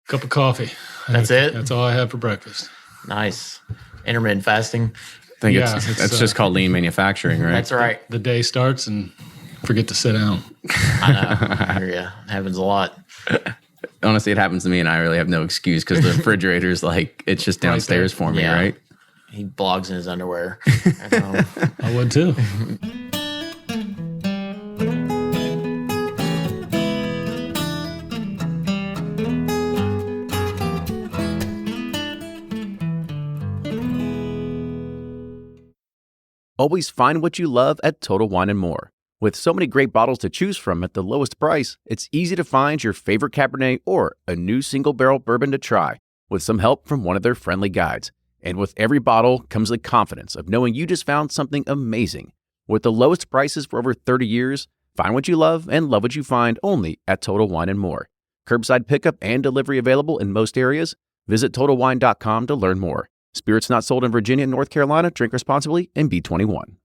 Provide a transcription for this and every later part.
Cup of coffee. That's it? That's all I have for breakfast. Nice. Intermittent fasting. I think it's just called lean manufacturing, right? That's right. The day starts and forget to sit down. I know. I hear ya. It happens a lot. Honestly, it happens to me, and I really have no excuse because the refrigerator's like, it's just downstairs for me, right? He blogs in his underwear. I would too. Always find what you love at Total Wine & More. With so many great bottles to choose from at the lowest price, it's easy to find your favorite Cabernet or a new single-barrel bourbon to try with some help from one of their friendly guides. And with every bottle comes the confidence of knowing you just found something amazing. With the lowest prices for over 30 years, find what you love and love what you find only at Total Wine & More. Curbside pickup and delivery available in most areas. Visit TotalWine.com to learn more. Spirits not sold in Virginia and North Carolina. Drink responsibly and be 21.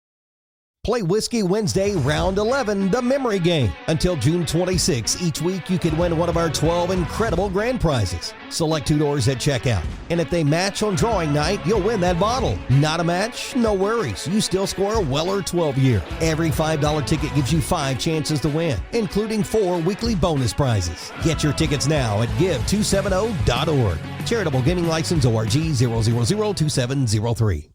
Play Whiskey Wednesday Round 11, the memory game. Until June 26, each week you could win one of our 12 incredible grand prizes. Select 2 doors at checkout. And if they match on drawing night, you'll win that bottle. Not a match? No worries. You still score a Weller 12-year. Every $5 ticket gives you 5 chances to win, including 4 weekly bonus prizes. Get your tickets now at give270.org. Charitable Gaming License ORG 0002703.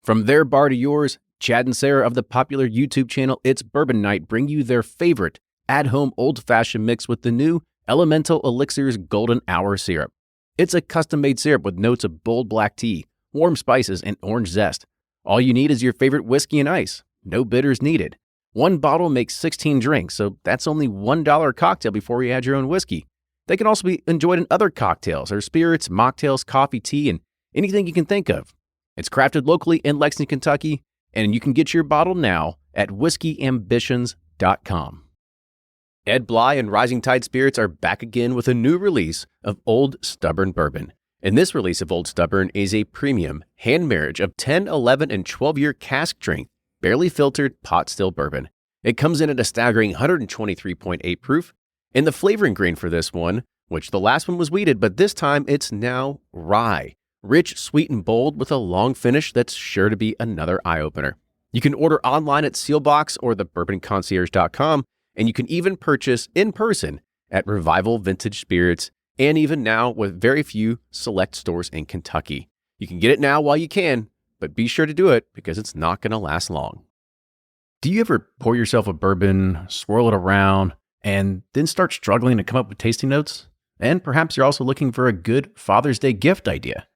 From their bar to yours, Chad and Sarah of the popular YouTube channel It's Bourbon Night bring you their favorite at-home old-fashioned mix with the new Elemental Elixir's Golden Hour Syrup. It's a custom-made syrup with notes of bold black tea, warm spices, and orange zest. All you need is your favorite whiskey and ice. No bitters needed. One bottle makes 16 drinks, so that's only $1 a cocktail before you add your own whiskey. They can also be enjoyed in other cocktails or spirits, mocktails, coffee, tea, and anything you can think of. It's crafted locally in Lexington, Kentucky, and you can get your bottle now at whiskeyambitions.com. Ed Bly and Rising Tide Spirits are back again with a new release of Old Stubborn Bourbon. And this release of Old Stubborn is a premium hand marriage of 10, 11, and 12-year cask strength, barely filtered pot still bourbon. It comes in at a staggering 123.8 proof. And the flavoring grain for this one, which the last one was wheated, but this time it's now rye. Rich, sweet, and bold with a long finish that's sure to be another eye-opener. You can order online at Sealbox or thebourbonconcierge.com, and you can even purchase in person at Revival Vintage Spirits, and even now with very few select stores in Kentucky. You can get it now while you can, but be sure to do it because it's not going to last long. Do you ever pour yourself a bourbon, swirl it around, and then start struggling to come up with tasting notes? And perhaps you're also looking for a good Father's Day gift idea.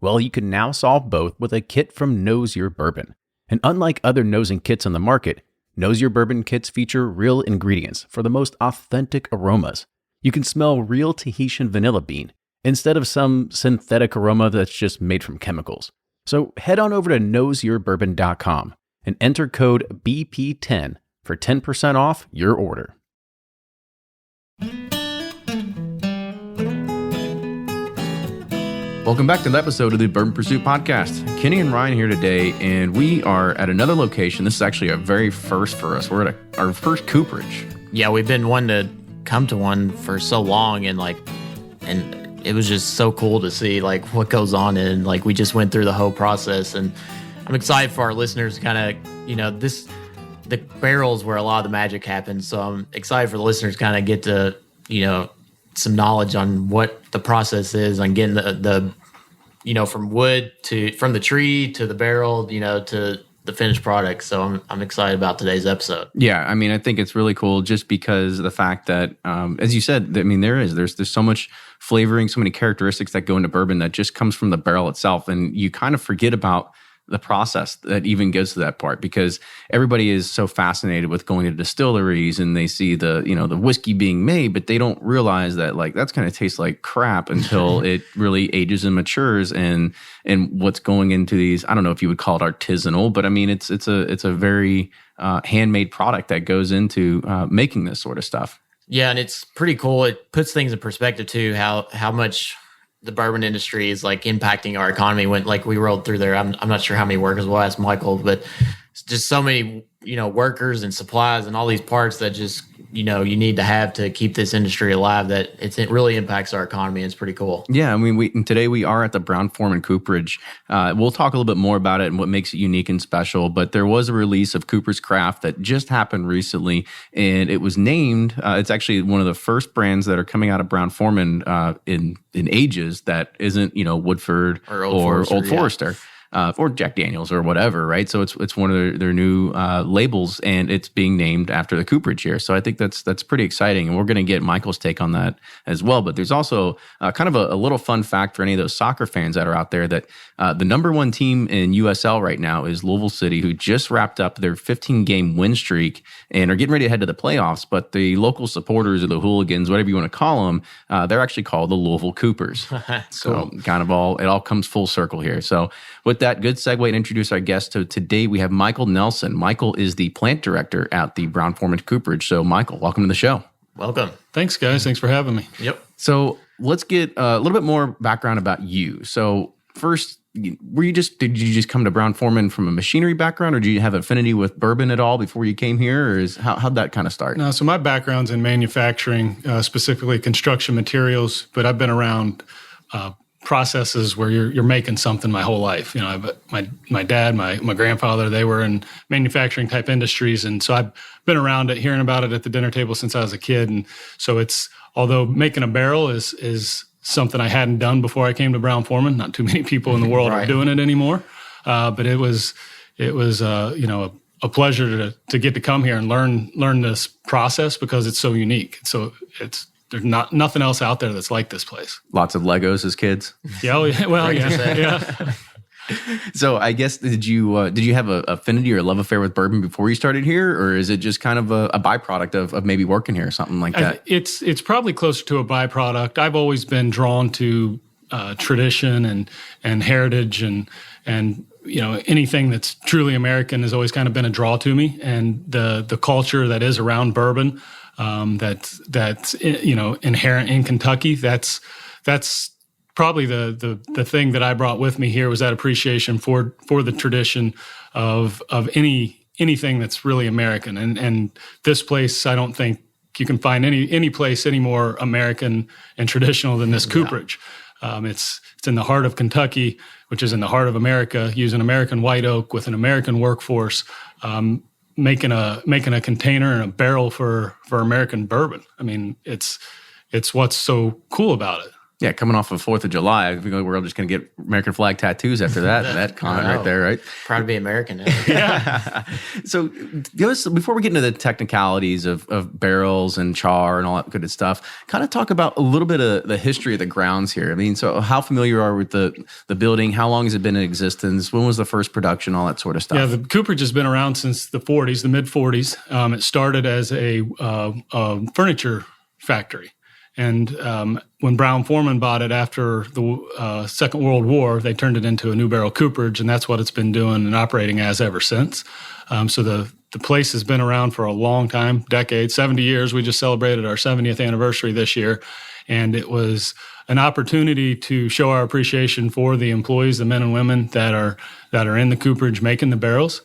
Well, you can now solve both with a kit from Knows Your Bourbon. And unlike other nosing kits on the market, Knows Your Bourbon kits feature real ingredients for the most authentic aromas. You can smell real Tahitian vanilla bean instead of some synthetic aroma that's just made from chemicals. So head on over to knowsyourbourbon.com and enter code BP10 for 10% off your order. Welcome back to the episode of the Bourbon Pursuit Podcast. Kenny and Ryan here today, and we are at another location. This is actually a very first for us. We're at our first cooperage. Yeah, we've been wanting to come to one for so long, and it was just so cool to see what goes on, and we just went through the whole process. And I'm excited for our listeners to kind of, the barrels where a lot of the magic happens. So I'm excited for the listeners to kind of get to, some knowledge on what the process is on getting the from from the tree to the barrel, to the finished product. So I'm excited about today's episode. Yeah, I mean, I think it's really cool just because of the fact that, as you said, I mean, there's so much flavoring, so many characteristics that go into bourbon that just comes from the barrel itself, and you kind of forget about the process that even goes to that part, because everybody is so fascinated with going to distilleries and they see the whiskey being made, but they don't realize that that's going to taste like crap until it really ages and matures, and what's going into these, I don't know if you would call it artisanal, but I mean, it's a very handmade product that goes into making this sort of stuff. Yeah. And it's pretty cool. It puts things in perspective too, how much the bourbon industry is impacting our economy. When we rolled through there, I'm not sure how many workers, we'll ask Michael, but it's just so many workers and supplies and all these parts that just, you need to have to keep this industry alive, that it really impacts our economy. It's pretty cool. Yeah, I mean, today we are at the Brown-Forman Cooperage. We'll talk a little bit more about it and what makes it unique and special, but there was a release of Cooper's Craft that just happened recently, and it was named, it's actually one of the first brands that are coming out of Brown-Forman in ages that isn't, Woodford or Old Forester. Or Jack Daniels or whatever, right? So it's one of their new labels, and it's being named after the Cooperage here. So I think that's pretty exciting, and we're going to get Michael's take on that as well. But there's also kind of a little fun fact for any of those soccer fans that are out there that the number one team in USL right now is Louisville City, who just wrapped up their 15-game win streak and are getting ready to head to the playoffs. But the local supporters or the hooligans, whatever you want to call them, they're actually called the Louisville Coopers. So kind of it all comes full circle here. So with that, good segue to introduce our guest. So today we have Michael Nelson. Michael is the plant director at the Brown-Forman Cooperage. So Michael, welcome to the show. Welcome. Thanks, guys. Thanks for having me. Yep. So let's get a little bit more background about you. So first, did you just come to Brown-Forman from a machinery background, or do you have affinity with bourbon at all before you came here, or how'd that kind of start? No, so my background's in manufacturing, specifically construction materials, but I've been around processes where you're making something my whole life. My dad, my grandfather, they were in manufacturing type industries, and so I've been around it, hearing about it at the dinner table since I was a kid. And so although making a barrel is something I hadn't done before I came to Brown-Forman. Not too many people in the world are doing it anymore, but it was a pleasure to get to come here and learn this process because it's so unique. So there's nothing else out there that's like this place. Lots of Legos as kids. Yeah, well, yeah. So I guess did you have a affinity or love affair with bourbon before you started here, or is it just kind of a byproduct of maybe working here or something like that? It's probably closer to a byproduct. I've always been drawn to tradition and heritage and anything that's truly American has always kind of been a draw to me, and the culture that is around bourbon. That's inherent in Kentucky. That's probably the thing that I brought with me here was that appreciation for the tradition of anything that's really American. And this place, I don't think you can find any place any more American and traditional than this Cooperage. It's in the heart of Kentucky, which is in the heart of America, using American white oak with an American workforce. Making a container and a barrel for American bourbon. I mean, it's what's so cool about it. Yeah, coming off of 4th of July, we're all just going to get American flag tattoos after that comment right there, right? Proud to be American. Yeah. So before we get into the technicalities of barrels and char and all that good stuff, kind of talk about a little bit of the history of the grounds here. I mean, so how familiar are you with the building? How long has it been in existence? When was the first production? All that sort of stuff. Yeah, the Cooperage has been around since the mid 40s. It started as a furniture factory. And when Brown-Forman bought it after the Second World War, they turned it into a new barrel cooperage, and that's what it's been doing and operating as ever since. So the place has been around for a long time, decades, 70 years. We just celebrated our 70th anniversary this year, and it was an opportunity to show our appreciation for the employees, the men and women that are in the cooperage making the barrels.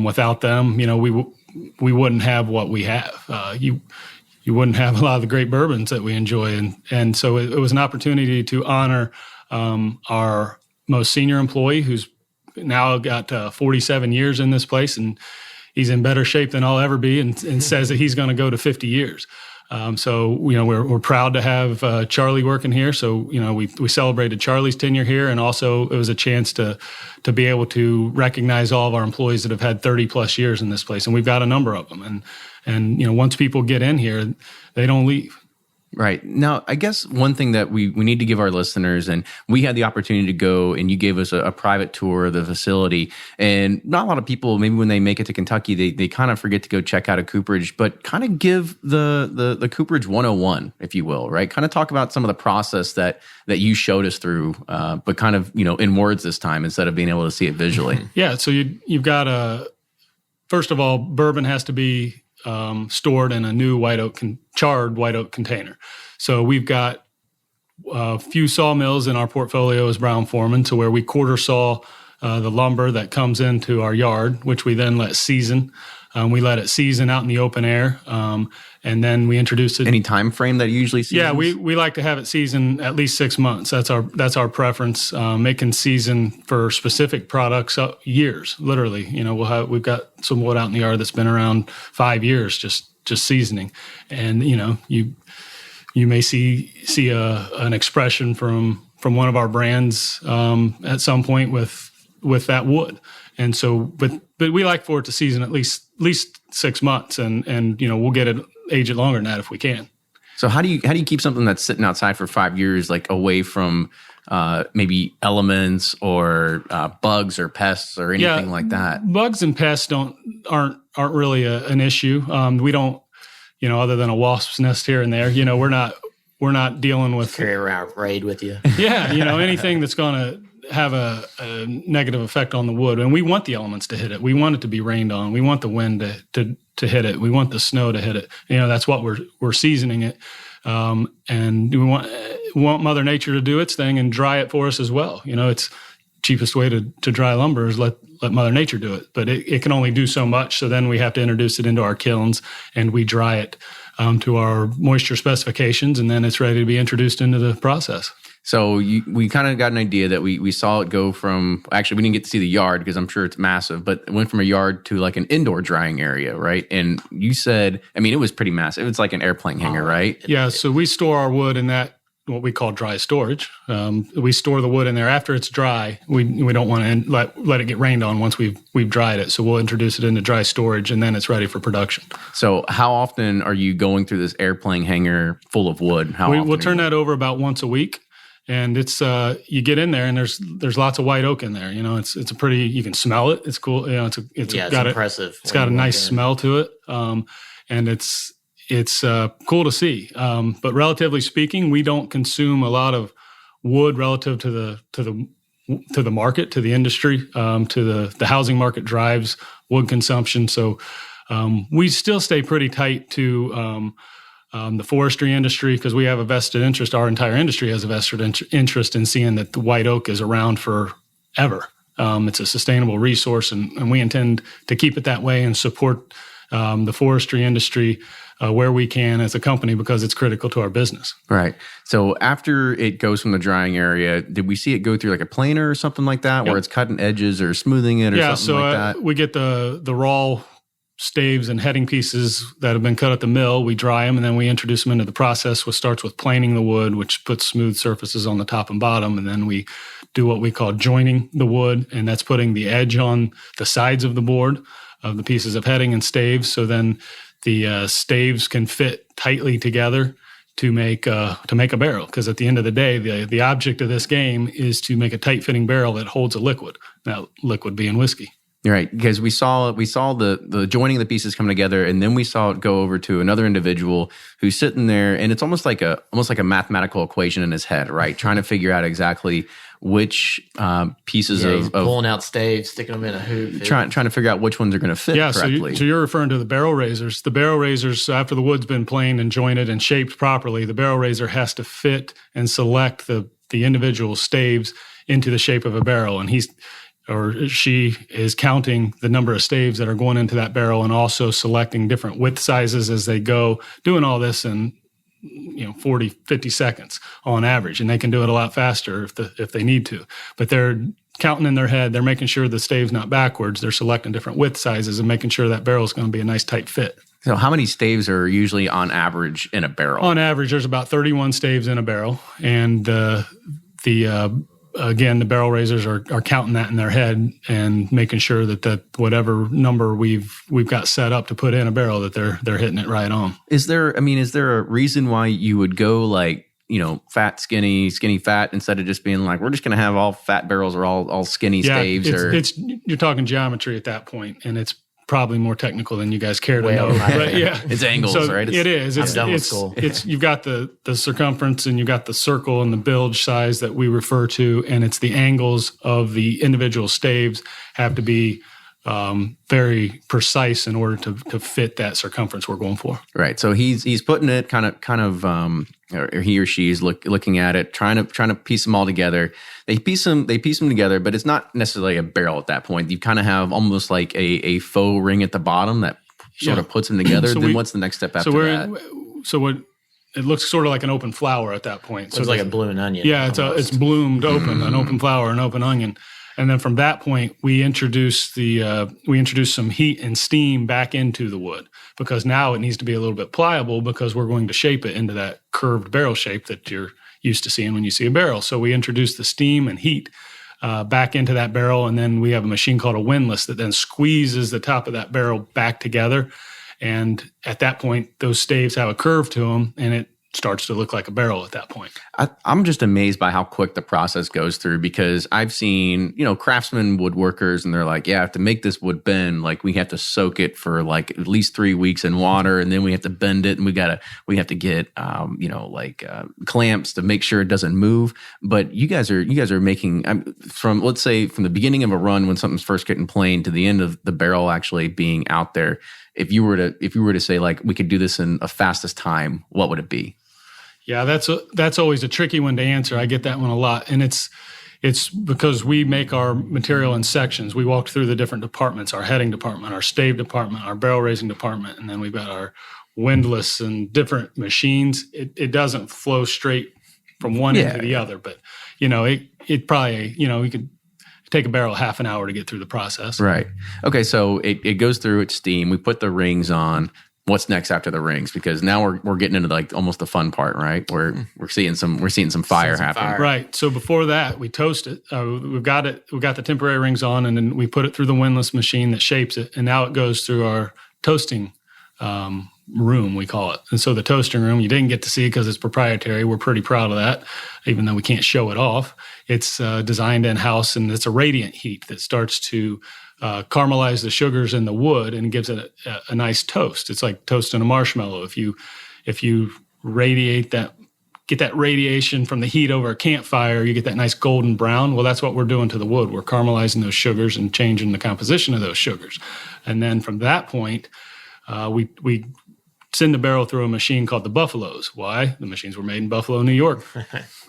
Without them, we wouldn't have what we have. You wouldn't have a lot of the great bourbons that we enjoy. And so it was an opportunity to honor our most senior employee, who's now got 47 years in this place, and he's in better shape than I'll ever be, and says that he's going to go to 50 years. So we're proud to have Charlie working here. So we celebrated Charlie's tenure here, and also it was a chance to be able to recognize all of our employees that have had 30 plus years in this place, and we've got a number of them. And once people get in here, they don't leave. Right. Now, I guess one thing that we need to give our listeners, and we had the opportunity to go, and you gave us a private tour of the facility, and not a lot of people, maybe when they make it to Kentucky, they kind of forget to go check out a cooperage, but kind of give the cooperage 101, if you will, right? Kind of talk about some of the process that you showed us through, but kind of, in words this time instead of being able to see it visually. Yeah. So you've got first of all, bourbon has to be stored in a new charred white oak container. So we've got a few sawmills in our portfolio as Brown-Forman, to where we quarter saw the lumber that comes into our yard, which we then let season We let it season out in the open air, and then we introduce it. Any time frame that you usually seasons? Yeah, we like to have it season at least 6 months. That's our preference. It can season for specific products years, literally. We've got some wood out in the yard that's been around 5 years, just seasoning, and you may see an expression from one of our brands at some point with that wood. And so, but we like for it to season at least 6 months, and we'll age it longer than that if we can. So how do you keep something that's sitting outside for 5 years like away from maybe elements or bugs or pests or anything like that? Bugs and pests aren't really an issue. We don't, other than a wasp's nest here and there. We're not dealing with carry around raid with you. Yeah, anything that's going to have a negative effect on the wood. And we want the elements to hit it. We want it to be rained on. We want the wind to hit it. We want the snow to hit it. That's what we're seasoning it. And we want Mother Nature to do its thing and dry it for us as well. It's cheapest way to dry lumber is let Mother Nature do it. But it can only do so much. So then we have to introduce it into our kilns and we dry it to our moisture specifications, and then it's ready to be introduced into the process. So we kind of got an idea that we saw it go from, actually we didn't get to see the yard because I'm sure it's massive, but it went from a yard to like an indoor drying area, right? And you said, it was pretty massive. It's like an airplane hangar, right? Yeah, so we store our wood in that, what we call dry storage. We store the wood in there after it's dry. We don't want to let it get rained on once we've dried it. So we'll introduce it into dry storage, and then it's ready for production. So how often are you going through this airplane hangar full of wood? We'll turn that over about once a week. And it's you get in there and there's lots of white oak in there. It's a pretty, you can smell it. It's cool. It's impressive. It's got a nice smell to it, and it's cool to see. But relatively speaking, we don't consume a lot of wood relative to the market, to the industry, to the housing market drives wood consumption. So we still stay pretty tight to the forestry industry because we have a vested interest. Our entire industry has a vested interest in seeing that the white oak is around forever. It's a sustainable resource, and we intend to keep it that way and support the forestry industry where we can as a company because it's critical to our business. Right. So after it goes from the drying area, did we see it go through like a planer or something like that, where it's cutting edges or smoothing it or something like that? We get the raw staves and heading pieces that have been cut at the mill. We dry them, and then we introduce them into the process, which starts with planing the wood, which puts smooth surfaces on the top and bottom. And then we do what we call joining the wood, and that's putting the edge on the sides of the board of the pieces of heading and staves. So then the staves can fit tightly together to make a barrel. Because at the end of the day, the object of this game is to make a tight fitting barrel that holds a liquid. That liquid being whiskey. Right, because we saw the joining of the pieces come together, and then we saw it go over to another individual who's sitting there, and it's almost like a mathematical equation in his head, right? Trying to figure out exactly which pieces he's pulling out staves, sticking them in a hoop, trying to figure out which ones are going to fit correctly. So you're referring to the barrel raisers. The barrel raisers, after the wood's been planed and jointed and shaped properly, the barrel raiser has to fit and select the individual staves into the shape of a barrel, and she is counting the number of staves that are going into that barrel and also selecting different width sizes as they go, doing all this in 40, 50 seconds on average. And they can do it a lot faster if they need to. But they're counting in their head. They're making sure the stave's not backwards. They're selecting different width sizes and making sure that barrel is going to be a nice tight fit. So how many staves are usually on average in a barrel? On average, there's about 31 staves in a barrel. And again, the barrel raisers are counting that in their head and making sure that whatever number we've got set up to put in a barrel, that they're hitting it right on. Is there a reason why you would go like, fat, skinny, fat, instead of just being like, we're just going to have all fat barrels or all skinny staves? You're talking geometry at that point, and it's probably more technical than you guys care to know. But yeah, it's angles, right? It is. I'm done with school. You've got the circumference and you've got the circle and the bilge size that we refer to, and it's the angles of the individual staves have to be very precise in order to fit that circumference we're going for. Right. So he's putting it kind of or he or she is looking at it, trying to piece them all together. They piece them together, but it's not necessarily a barrel at that point. You kind of have almost like a faux ring at the bottom that sort of puts them together. So then what's the next step after that? So what? It looks sort of like an open flower at that point. So it's like a blooming onion. Yeah, it's bloomed open, an open flower, an open onion. And then from that point, we introduce some heat and steam back into the wood, because now it needs to be a little bit pliable, because we're going to shape it into that curved barrel shape that you're used to seeing when you see a barrel. So we introduce the steam and heat back into that barrel, and then we have a machine called a windlass that then squeezes the top of that barrel back together. And at that point, those staves have a curve to them, and it starts to look like a barrel at that point. I'm just amazed by how quick the process goes through, because I've seen, craftsmen, woodworkers, and they're like, yeah, to make this wood bend, like we have to soak it for like at least 3 weeks in water, and then we have to bend it, and we have to get, clamps to make sure it doesn't move. But you guys are making from the beginning of a run when something's first getting planed to the end of the barrel actually being out there. If you were to say like we could do this in a fastest time, what would it be? Yeah, that's always a tricky one to answer. I get that one a lot, and it's because we make our material in sections. We walked through the different departments: our heading department, our stave department, our barrel raising department, and then we've got our windlass and different machines. It doesn't flow straight from one end to the other, but it probably we could take a barrel half an hour to get through the process. Right. Okay. So it goes through its steam. We put the rings on. What's next after the rings? Because now we're getting into like almost the fun part, right? We're seeing some fire happen. Right. So before that, we toast it. We've got the temporary rings on, and then we put it through the windlass machine that shapes it, and now it goes through our toasting room, we call it. And so the toasting room, you didn't get to see because it's proprietary. We're pretty proud of that, even though we can't show it off. It's designed in-house, and it's a radiant heat that starts to caramelize the sugars in the wood and gives it a nice toast. It's like toasting a marshmallow. If you radiate that, get that radiation from the heat over a campfire, you get that nice golden brown. Well, that's what we're doing to the wood. We're caramelizing those sugars and changing the composition of those sugars. And then from that point, we send the barrel through a machine called the Buffaloes. Why? The machines were made in Buffalo, New York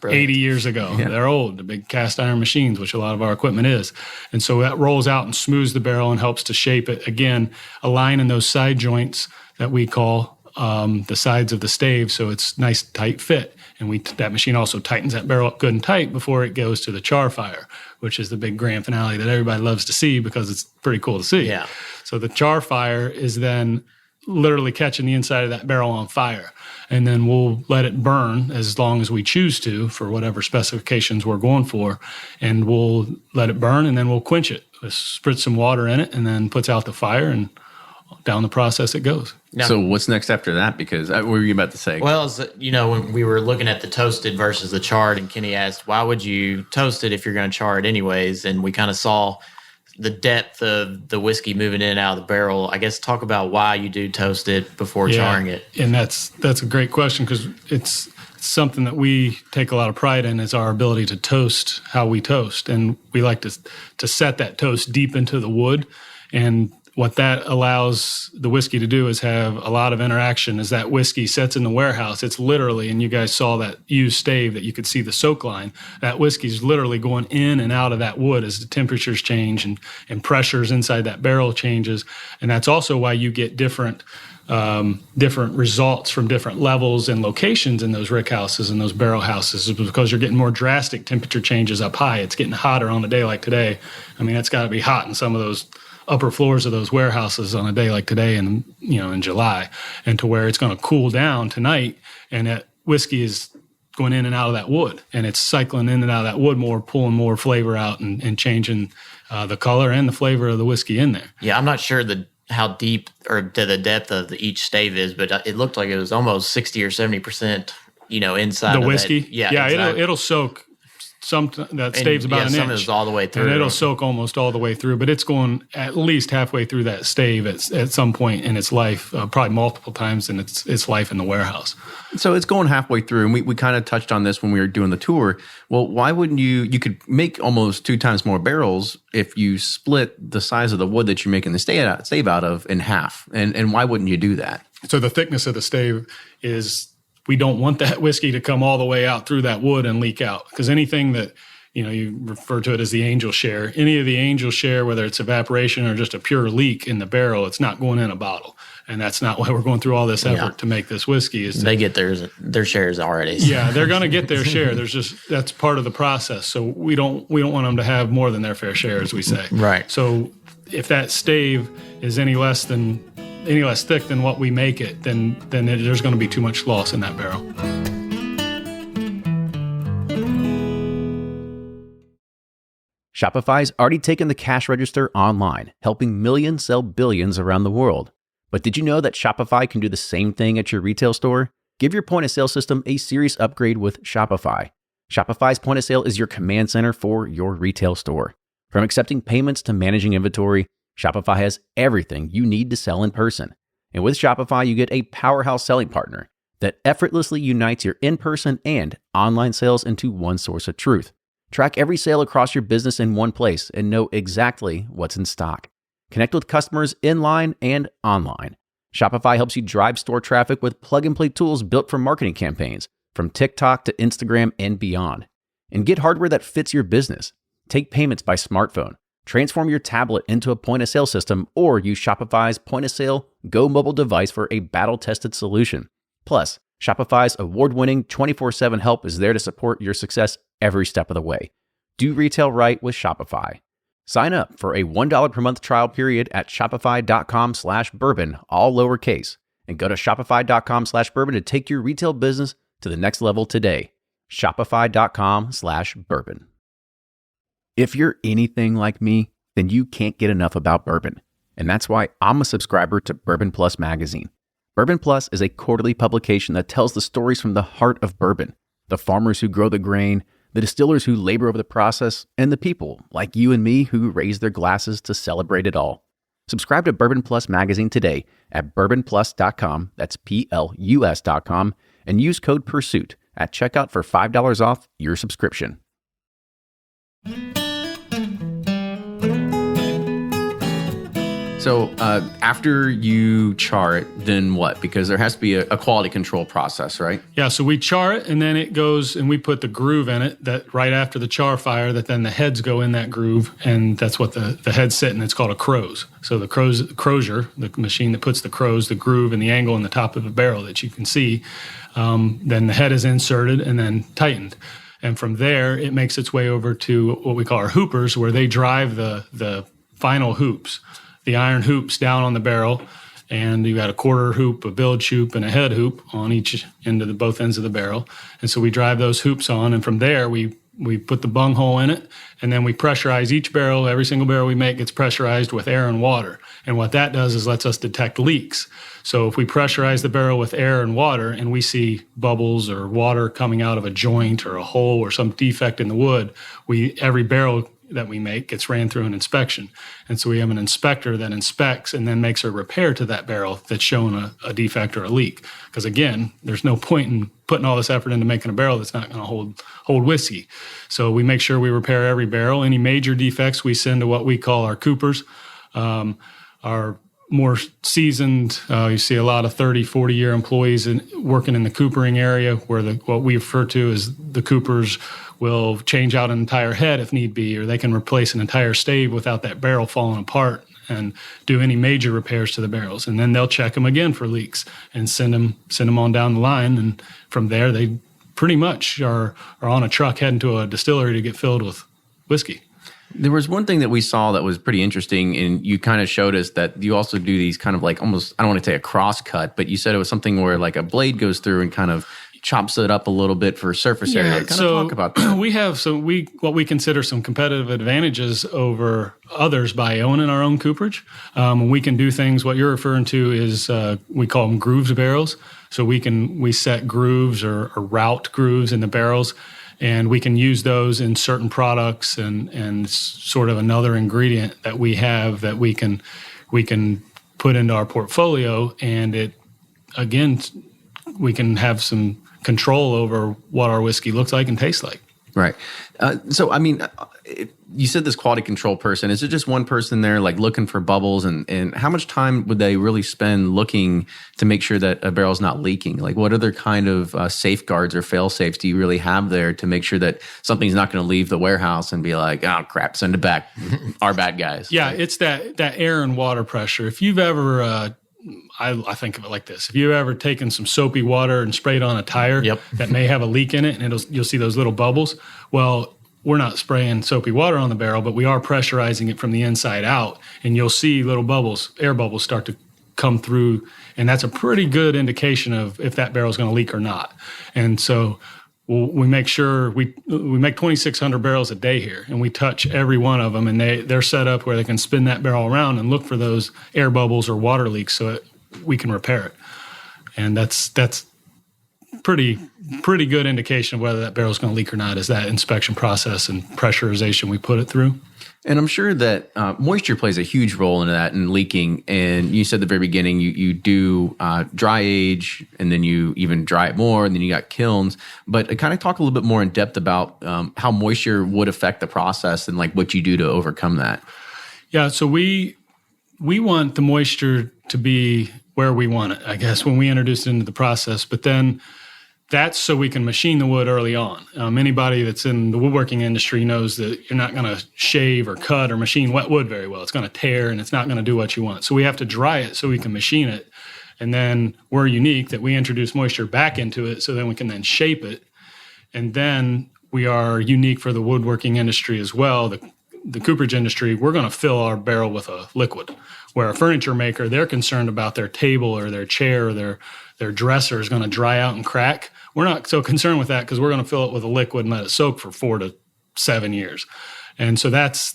80 years ago. Yeah. They're old, the big cast iron machines, which a lot of our equipment is. And so that rolls out and smooths the barrel and helps to shape it. Again, aligning those side joints that we call the sides of the stave, so it's nice, tight fit. And that machine also tightens that barrel up good and tight before it goes to the char fire, which is the big grand finale that everybody loves to see because it's pretty cool to see. Yeah. So the char fire is then literally catching the inside of that barrel on fire. And then we'll let it burn as long as we choose to for whatever specifications we're going for. And we'll let it burn, and then we'll quench it. We'll spritz some water in it, and then puts out the fire, and down the process it goes. Now, so what's next after that? Because what were you about to say? Well, when we were looking at the toasted versus the charred, and Kenny asked, why would you toast it if you're going to char it anyways? And we kind of saw the depth of the whiskey moving in and out of the barrel. I guess talk about why you do toast it before charring it. And that's a great question, because it's something that we take a lot of pride in, is our ability to toast how we toast. And we like to set that toast deep into the wood. And what that allows the whiskey to do is have a lot of interaction. As that whiskey sets in the warehouse, it's literally, and you guys saw that used stave that you could see the soak line, that whiskey's literally going in and out of that wood as the temperatures change and pressures inside that barrel changes. And that's also why you get different results from different levels and locations in those rick houses and those barrel houses, because you're getting more drastic temperature changes up high. It's getting hotter on a day like today. I mean, it's got to be hot in some of those upper floors of those warehouses on a day like today in July, and to where it's going to cool down tonight, and that whiskey is going in and out of that wood, and it's cycling in and out of that wood more, pulling more flavor out and changing the color and the flavor of the whiskey in there. Yeah, I'm not sure how deep or the depth of each stave is, but it looked like it was almost 60 or 70%, inside the whiskey. That. Yeah, exactly. It'll soak. That staves about an some inch. Is all the way through. And it'll soak almost all the way through, but it's going at least halfway through that stave at some point in its life, probably multiple times in its life in the warehouse. So it's going halfway through, and we kind of touched on this when we were doing the tour. Well, why wouldn't you could make almost 2 times more barrels if you split the size of the wood that you're making the stave out of in half, and why wouldn't you do that? So the thickness of the stave is, we don't want that whiskey to come all the way out through that wood and leak out, because anything that you refer to it as the angel share. Any of the angel share, whether it's evaporation or just a pure leak in the barrel, it's not going in a bottle. And that's not why we're going through all this effort to make this whiskey. They get their shares already. Yeah, they're going to get their share. That's part of the process. So we don't want them to have more than their fair share, as we say. Right. So if that stave is any less thick than what we make it, then there's going to be too much loss in that barrel. Shopify's already taken the cash register online, helping millions sell billions around the world. But did you know that Shopify can do the same thing at your retail store? Give your point of sale system a serious upgrade with Shopify. Shopify's point of sale is your command center for your retail store. From accepting payments to managing inventory, Shopify has everything you need to sell in person. And with Shopify, you get a powerhouse selling partner that effortlessly unites your in-person and online sales into one source of truth. Track every sale across your business in one place and know exactly what's in stock. Connect with customers in line and online. Shopify helps you drive store traffic with plug-and-play tools built for marketing campaigns, from TikTok to Instagram and beyond. And get hardware that fits your business. Take payments by smartphone. Transform your tablet into a point-of-sale system, or use Shopify's point-of-sale Go mobile device for a battle-tested solution. Plus, Shopify's award-winning 24/7 help is there to support your success every step of the way. Do retail right with Shopify. Sign up for a $1 per month trial period at shopify.com/bourbon, all lowercase, and go to shopify.com/bourbon to take your retail business to the next level today. Shopify.com/bourbon. If you're anything like me, then you can't get enough about bourbon. And that's why I'm a subscriber to Bourbon Plus magazine. Bourbon Plus is a quarterly publication that tells the stories from the heart of bourbon, the farmers who grow the grain, the distillers who labor over the process, and the people like you and me who raise their glasses to celebrate it all. Subscribe to Bourbon Plus magazine today at bourbonplus.com, that's PLUS.com, and use code PURSUIT at checkout for $5 off your subscription. So after you char it, then what? Because there has to be a quality control process, right? Yeah, so we char it, and then it goes, and we put the groove in it that right after the char fire, that then the heads go in that groove, and that's what the heads sit in. It's called a croze. So the crozier, the machine that puts the croze, the groove, and the angle in the top of the barrel that you can see, then the head is inserted and then tightened. And from there, it makes its way over to what we call our hoopers, where they drive the final hoops, the iron hoops down on the barrel, and you got a quarter hoop, a bilge hoop, and a head hoop on each end of both ends of the barrel. And so we drive those hoops on, and from there we put the bung hole in it, and then we pressurize each barrel. Every single barrel we make gets pressurized with air and water. And what that does is lets us detect leaks. So if we pressurize the barrel with air and water and we see bubbles or water coming out of a joint or a hole or some defect in the wood, every barrel that we make gets ran through an inspection. And so we have an inspector that inspects and then makes a repair to that barrel that's showing a defect or a leak. Because again, there's no point in putting all this effort into making a barrel that's not going to hold whiskey. So we make sure we repair every barrel. Any major defects we send to what we call our coopers. Our more seasoned, you see a lot of 30, 40-year employees working in the coopering area, where what we refer to as the coopers will change out an entire head if need be, or they can replace an entire stave without that barrel falling apart and do any major repairs to the barrels. And then they'll check them again for leaks and send them on down the line. And from there, they pretty much are on a truck heading to a distillery to get filled with whiskey. There was one thing that we saw that was pretty interesting, and you kind of showed us that you also do these kind of like almost, I don't want to say a cross cut, but you said it was something where like a blade goes through and kind of chops it up a little bit for surface area. Kind of talk about that. We have what we consider some competitive advantages over others by owning our own cooperage. We can do things, what you're referring to is we call them grooved barrels. So we set grooves or route grooves in the barrels, and we can use those in certain products and sort of another ingredient that we have that we can put into our portfolio, and it, again, we can have some control over what our whiskey looks like and tastes like. Right. So, I mean, you said this quality control person. Is it just one person there, like looking for bubbles? And how much time would they really spend looking to make sure that a barrel's not leaking? Like, what other kind of safeguards or fail safes do you really have there to make sure that something's not going to leave the warehouse and be like, oh crap, send it back, our bad guys? Yeah, it's that air and water pressure. If you've ever I think of it like this. If you've ever taken some soapy water and sprayed on a tire that may have a leak in it, and you'll see those little bubbles. Well, we're not spraying soapy water on the barrel, but we are pressurizing it from the inside out, and you'll see little bubbles, air bubbles start to come through, and that's a pretty good indication of if that barrel is going to leak or not. And so we make sure we make 2,600 barrels a day here, and we touch every one of them, and they're set up where they can spin that barrel around and look for those air bubbles or water leaks so we can repair it. And that's pretty good indication of whether that barrel is going to leak or not, is that inspection process and pressurization we put it through. And I'm sure that moisture plays a huge role in that and leaking. And you said at the very beginning, you do dry age, and then you even dry it more, and then you got kilns. But kind of talk a little bit more in depth about how moisture would affect the process and like what you do to overcome that. Yeah, so we want the moisture to be where we want it, I guess, when we introduce it into the process. But then that's so we can machine the wood early on. Anybody that's in the woodworking industry knows that you're not going to shave or cut or machine wet wood very well. It's going to tear, and it's not going to do what you want. So we have to dry it so we can machine it. And then we're unique that we introduce moisture back into it so then we can then shape it. And then we are unique for the woodworking industry as well. The cooperage industry, we're going to fill our barrel with a liquid. Where a furniture maker, they're concerned about their table or their chair or their dresser is going to dry out and crack. We're not so concerned with that because we're going to fill it with a liquid and let it soak for 4 to 7 years. And so that's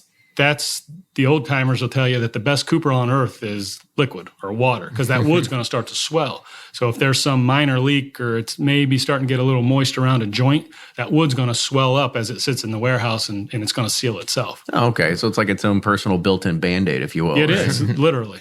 the old timers will tell you that the best cooper on earth is liquid or water, because that wood's going to start to swell. So if there's some minor leak or it's maybe starting to get a little moist around a joint, that wood's going to swell up as it sits in the warehouse, and it's going to seal itself. Oh, okay. So it's like its own personal built-in Band-Aid, if you will. It is, literally.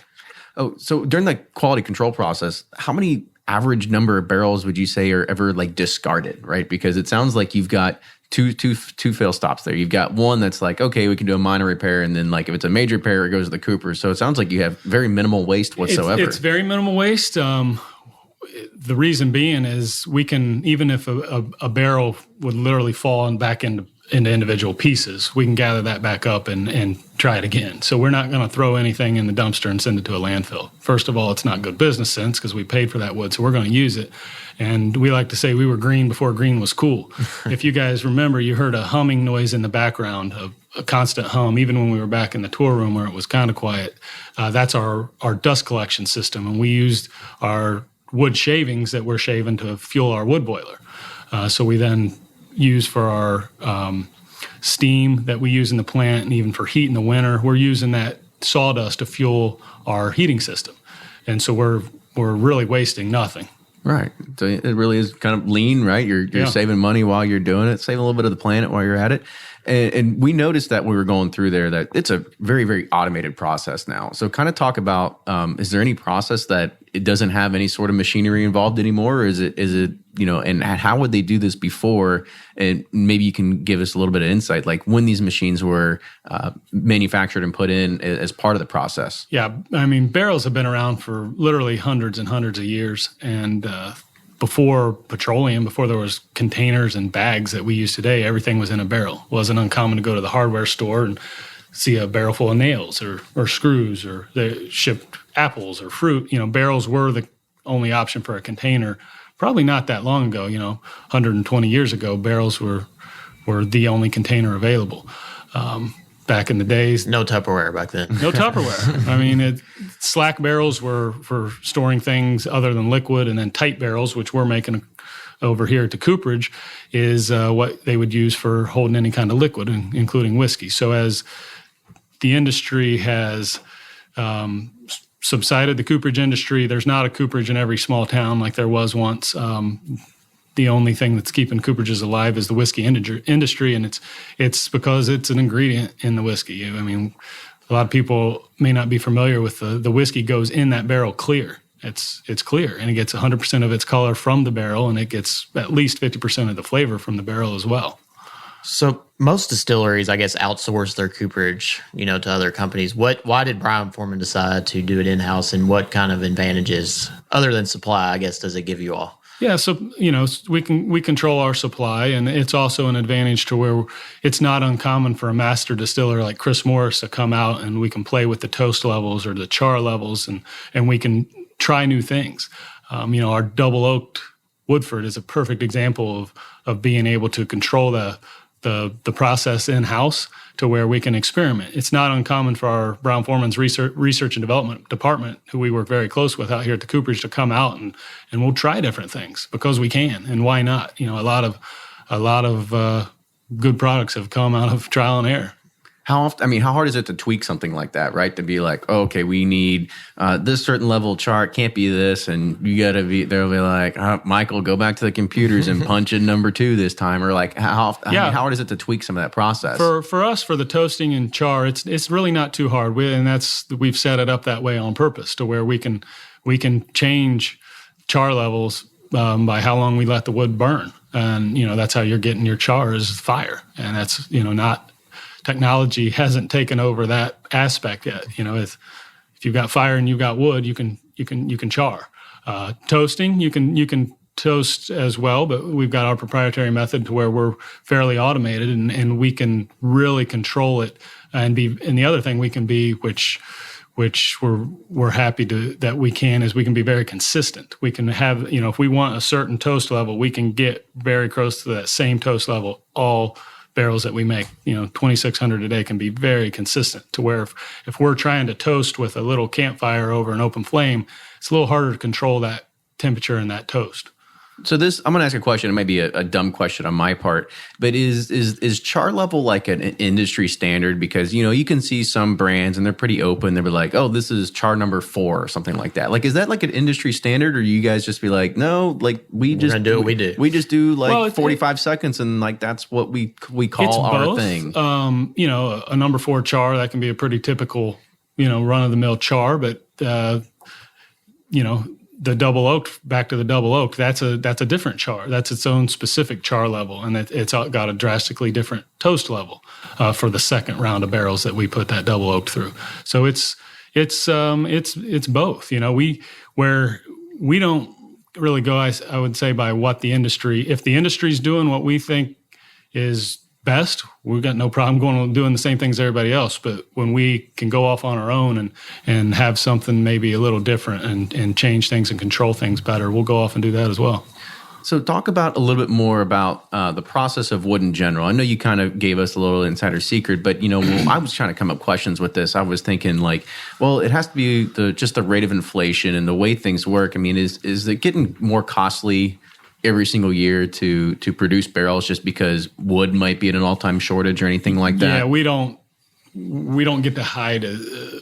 Oh, so during the quality control process, how many average number of barrels would you say are ever like discarded, right? Because it sounds like you've got two fail stops there. You've got one that's like, okay, we can do a minor repair, and then like if it's a major repair, it goes to the cooper. So it sounds like you have very minimal waste whatsoever. It's very minimal waste. The reason being is we can, even if a barrel would literally fall back into individual pieces, we can gather that back up and try it again. So we're not going to throw anything in the dumpster and send it to a landfill. First of all, it's not good business sense because we paid for that wood, so we're going to use it. And we like to say we were green before green was cool. If you guys remember, you heard a humming noise in the background, a constant hum, even when we were back in the tour room where it was kind of quiet. That's our dust collection system, and we used our wood shavings that we're shaving to fuel our wood boiler. So we then use for our steam that we use in the plant, and even for heat in the winter, we're using that sawdust to fuel our heating system. And so we're really wasting nothing. Right. So it really is kind of lean, right? You're saving money while you're doing it, saving a little bit of the planet while you're at it. And we noticed that when we were going through there that it's a very, very automated process now. So kind of talk about, is there any process that it doesn't have any sort of machinery involved anymore? Or is it, and how would they do this before? And maybe you can give us a little bit of insight, like when these machines were manufactured and put in as part of the process. Yeah. I mean, barrels have been around for literally hundreds and hundreds of years. And before petroleum, before there was containers and bags that we use today, everything was in a barrel. It wasn't uncommon to go to the hardware store and see a barrel full of nails or screws, or they shipped apples or fruit. Barrels were the only option for a container. Probably not that long ago, 120 years ago, barrels were the only container available. Back in the days. No Tupperware back then. No Tupperware. I mean, slack barrels were for storing things other than liquid, and then tight barrels, which we're making over here at the Cooperage, is what they would use for holding any kind of liquid, including whiskey. So as the industry has subsided, the cooperage industry, there's not a cooperage in every small town like there was once. The only thing that's keeping cooperages alive is the whiskey industry, and it's because it's an ingredient in the whiskey. I mean, a lot of people may not be familiar with the whiskey goes in that barrel clear. It's clear, and it gets 100% of its color from the barrel, and it gets at least 50% of the flavor from the barrel as well. So most distilleries, I guess, outsource their cooperage, to other companies. Why did Brown-Forman decide to do it in-house, and what kind of advantages, other than supply, I guess, does it give you all? Yeah, so we control our supply, and it's also an advantage to where it's not uncommon for a master distiller like Chris Morris to come out, and we can play with the toast levels or the char levels, and we can try new things. Our double oaked Woodford is a perfect example of being able to control the process in-house to where we can experiment. It's not uncommon for our Brown-Forman's research and development department, who we work very close with out here at the Cooperage, to come out and we'll try different things because we can, and why not? A lot of good products have come out of trial and error. How often? I mean, how hard is it to tweak something like that, right? To be like, oh, okay, we need this certain level of char. It can't be this, and you got to be. They'll be like, Michael, go back to the computers and punch in number 2 this time, or like, how hard is it to tweak some of that process? For us, for the toasting and char, it's really not too hard. We've set it up that way on purpose to where we can change char levels by how long we let the wood burn, and that's how you're getting your char is fire, and that's not. Technology hasn't taken over that aspect yet. If you've got fire and you've got wood, you can char. Toasting, you can toast as well, but we've got our proprietary method to where we're fairly automated and we can really control it. And the other thing we can be, which we're happy that we can, is we can be very consistent. We can have, if we want a certain toast level, we can get very close to that same toast level all barrels that we make. 2,600 a day can be very consistent to where if we're trying to toast with a little campfire over an open flame, it's a little harder to control that temperature in that toast. So I'm going to ask a question. It might be a dumb question on my part, but is char level like an industry standard? Because, you can see some brands and they're pretty open. They'll be like, oh, this is char number 4 or something like that. Like, is that like an industry standard, or you guys just be like, no, like we're just do what we do. We just do like 45 seconds, and like that's what we call our both. Thing. A number 4 char, that can be a pretty typical, run of the mill char, but the double oaked, back to the double oaked, that's a different char. That's its own specific char level, and it's got a drastically different toast level for the second round of barrels that we put that double oaked through. So it's both. We don't really go, I would say, by what the industry. If the industry's doing what we think is best, we've got no problem doing the same things as everybody else. But when we can go off on our own and have something maybe a little different and change things and control things better, we'll go off and do that as well. So talk about a little bit more about the process of wood in general. I know you kind of gave us a little insider secret, but when I was trying to come up questions with this, I was thinking like, well, it has to be just the rate of inflation and the way things work. I mean, is it getting more costly every single year to produce barrels just because wood might be at an all-time shortage or anything like that? Yeah, we don't get to hide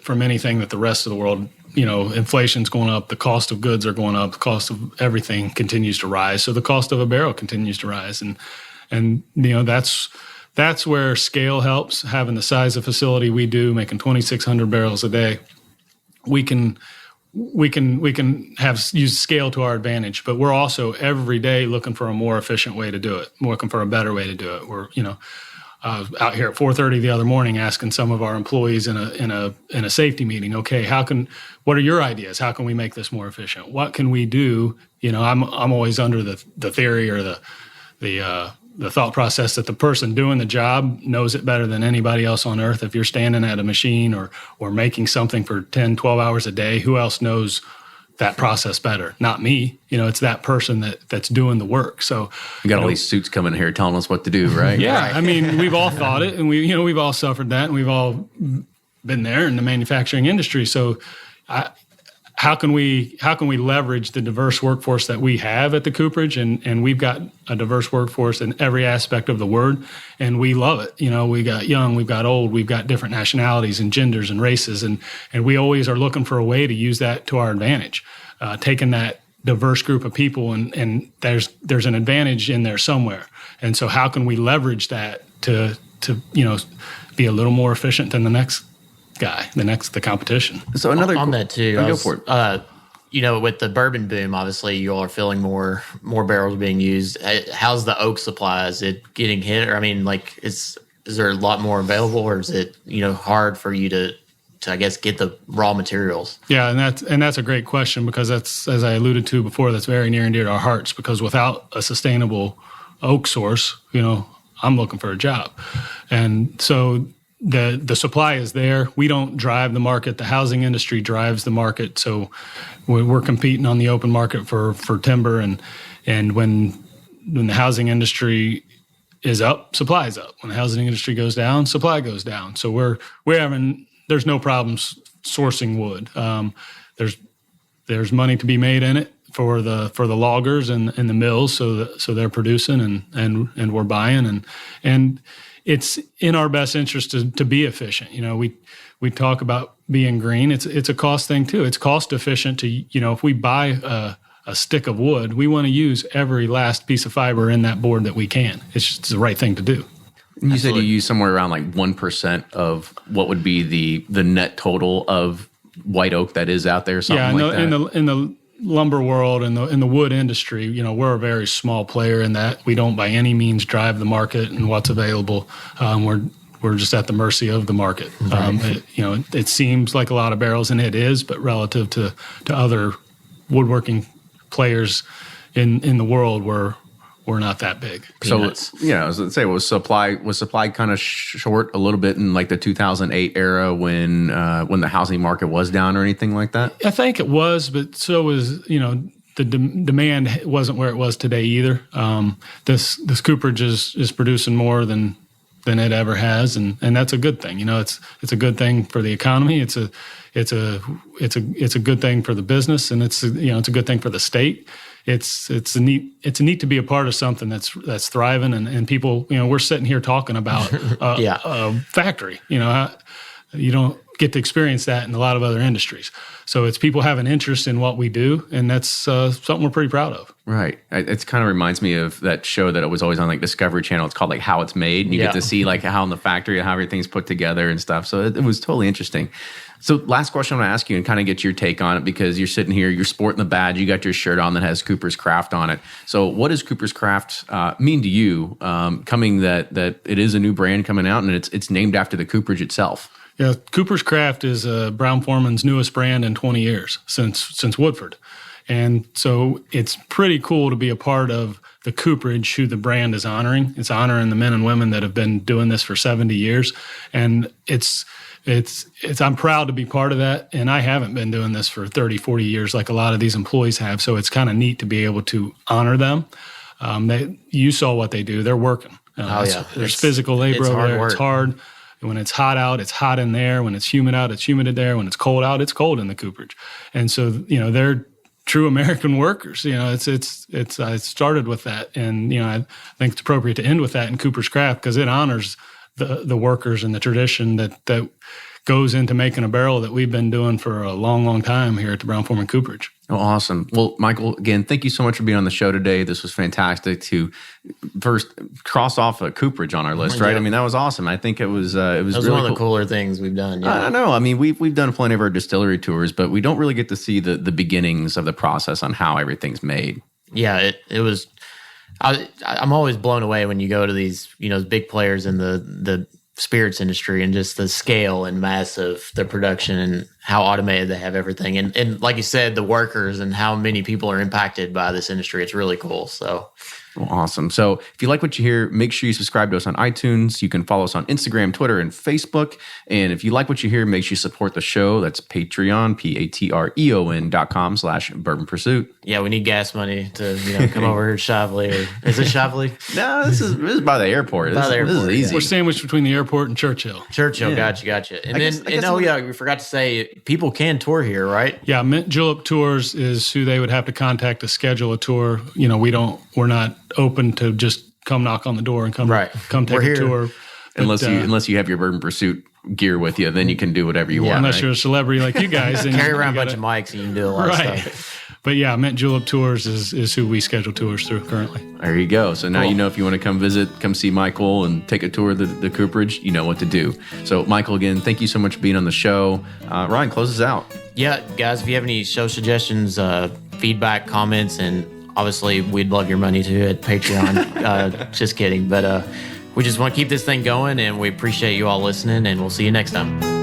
from anything that the rest of the world, inflation's going up, the cost of goods are going up, the cost of everything continues to rise. So the cost of a barrel continues to rise. And that's where scale helps. Having the size of facility we do, making 2,600 barrels a day, we can use scale to our advantage, but we're also every day looking for a more efficient way to do it, looking for a better way to do it. We're, out here at 4:30 the other morning asking some of our employees in a safety meeting, okay, what are your ideas? How can we make this more efficient? What can we do? I'm always under the theory or the thought process that the person doing the job knows it better than anybody else on earth. If you're standing at a machine or making something for 10, 12 hours a day, who else knows that process better? Not me. It's that person that's doing the work. So we got all these suits coming here telling us what to do, right? Yeah. Right. I mean, we've all thought it, and we've all suffered that, and we've all been there in the manufacturing industry. So how can we leverage the diverse workforce that we have at the Cooperage? And we've got a diverse workforce in every aspect of the word, and we love it. We got young, we've got old, we've got different nationalities and genders and races, and we always are looking for a way to use that to our advantage. Taking that diverse group of people, and there's an advantage in there somewhere. And so how can we leverage that to be a little more efficient than the next guy, the competition? So another on that too. Go for it. with the bourbon boom, obviously you all are feeling more barrels being used. How's the oak supply? Is it getting hit? Or I mean, like, is there a lot more available, or is it hard for you to I guess get the raw materials? Yeah, and that's a great question, because that's, as I alluded to before, that's very near and dear to our hearts, because without a sustainable oak source, I'm looking for a job. And so the supply is there. We don't drive the market. The housing industry drives the market. So we're competing on the open market for timber, and when the housing industry is up, supply is up. When the housing industry goes down, supply goes down. So there's no problems sourcing wood. There's money to be made in it for the loggers and the mills, so they're producing and we're buying, and it's in our best interest to be efficient. We talk about being green. It's a cost thing too. It's cost efficient to if we buy a stick of wood, we want to use every last piece of fiber in that board that we can. It's just the right thing to do. You said you use somewhere around like 1% of what would be the net total of white oak that is out there, something like that? In the lumber world and in the wood industry, we're a very small player in that. We don't by any means drive the market and what's available. We're just at the mercy of the market. It seems like a lot of barrels, and it is, but relative to other woodworking players in the world, we're not that big. Peanuts. So, I was going to say, was supply kind of short a little bit in like the 2008 era when the housing market was down or anything like that? I think it was, but so was, the demand wasn't where it was today either. This cooperage is producing more than it ever has, and that's a good thing. It's a good thing for the economy. It's a good thing for the business, and it's a good thing for the state. It's neat to be a part of something that's thriving, and people, we're sitting here talking about a factory. You don't get to experience that in a lot of other industries. So it's people have an interest in what we do, and that's something we're pretty proud of. Right. It kind of reminds me of that show that was always on like Discovery Channel. It's called like How It's Made, and you get to see like how in the factory, how everything's put together and stuff. So it was totally interesting. So last question I'm going to ask you and kind of get your take on it, because you're sitting here, you're sporting the badge, you got your shirt on that has Cooper's Craft on it. So what does Cooper's Craft mean to you, coming that it is a new brand coming out and it's named after the cooperage itself? Yeah, Cooper's Craft is Brown-Forman's newest brand in 20 years, since Woodford. And so it's pretty cool to be a part of the cooperage who the brand is honoring. It's honoring the men and women that have been doing this for 70 years. And I'm proud to be part of that. And I haven't been doing this for 30, 40 years like a lot of these employees have. So it's kind of neat to be able to honor them. You saw what they do. They're working. There's physical labor over there. It's hard. When it's hot out, it's hot in there. When it's humid out, it's humid in there. When it's cold out, it's cold in the cooperage. And so, they're true American workers. I started with that. And, I think it's appropriate to end with that in Cooper's Craft, because it honors the workers and the tradition that goes into making a barrel that we've been doing for a long, long time here at the Brown-Forman Cooperage. Oh, awesome. Well, Michael, again, thank you so much for being on the show today. This was fantastic to first cross off a cooperage on our list, right? Yeah. I mean, that was awesome. I think it was really one of the cooler things we've done. Yeah. I know. I mean, we've done plenty of our distillery tours, but we don't really get to see the beginnings of the process on how everything's made. Yeah, it was. I'm always blown away when you go to these, big players in the spirits industry and just the scale and mass of the production and how automated they have everything. And like you said, the workers and how many people are impacted by this industry. It's really cool. So Well, awesome. So if you like what you hear, make sure you subscribe to us on iTunes. You can follow us on Instagram, Twitter, and Facebook. And if you like what you hear, make sure you support the show. That's Patreon, patreon.com/Bourbon Pursuit. Yeah, we need gas money to come over here to Shively. Or, is it Shively? No, this is by the airport. This is easy. We're sandwiched between the airport and Churchill. Churchill, Yeah. gotcha. And we forgot to say, people can tour here, right? Yeah, Mint Julep Tours is who they would have to contact to schedule a tour. We're not open to just come knock on the door and come take a tour. Unless you have your Bourbon Pursuit gear with you, then you can do whatever you want. Unless you're a celebrity like you guys. Then carry around a bunch of mics and you can do a lot of stuff. But yeah, Mint Julep Tours is who we schedule tours through currently. There you go. So now you know if you want to come visit, come see Michael and take a tour of the cooperage, you know what to do. So Michael, again, thank you so much for being on the show. Ryan, close us out. Yeah, guys, if you have any show suggestions, feedback, comments, and obviously we'd love your money too at Patreon. Just kidding. But we just want to keep this thing going, and we appreciate you all listening, and we'll see you next time.